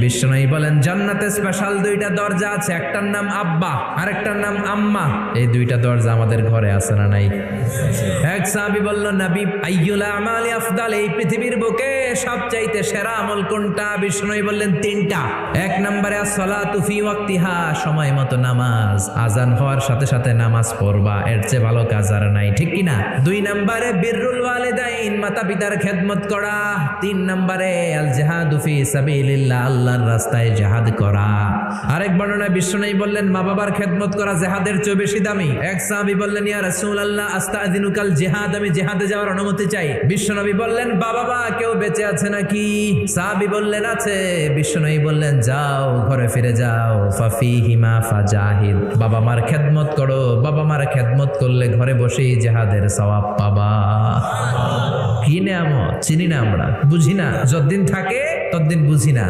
বিষ্ণু বলেন জান্নাতে স্পেশাল দুইটা দরজা আছে, একটার নাম আব্বা আরেকটার নাম আম্মা। এই দুইটা দরজা আমাদের ঘরে আছে না নাই? এক সাহাবী বলল, নবী আইয়ুল আমালি আফদাল, এই পৃথিবীর বুকে সবচাইতে সেরা আমল কোনটা? বিষ্ণু বললেন তিনটা। এক নম্বরে আসসালাতু ফি ওয়াক্তিহা, সময় মতো নামাজ, আজান হওয়ার সাথে সাথে নামাজ পড়বা, এর চেয়ে ভালো কাজ আর নাই, ঠিক কি না? দুই নম্বরে বিররুল ওয়ালিদাইন, মাতা পিতার খেদমত করা। তিন নম্বরে আল জিহাদু ফি সাবিলিল্লাহ, আল্লাহর রাস্তায় জিহাদ করা। আরেক বর্ণনায় বিষ্ণু বললেন মা বাবার খেদমত করা জিহাদের চেয়ে বেশি দামি। এক সাহাবী বললেন, ইয়া রাসূলুল্লাহ আস্তাযিনুকাল জিহাদ, আমি জিহাদে যাওয়ার অনুমতি চাই। বিশ্বনবী বললেন, বাবা কেউ বেঁচে আছে নাকি? সাহাবী বললেন, আছে। বিশ্বনবী বললেন, যাও ঘরে ফিরে যাও, ফাফিহিমা ফাজাহিদ, বাবা মার খেদমত করো, বাবা মার খেদমত করলে ঘরে বসেই জিহাদের সওয়াব পাবা। কি নেয়ামত চিনি না আমরা, বুঝি না, যতদিন থাকে ততদিন বুঝি না।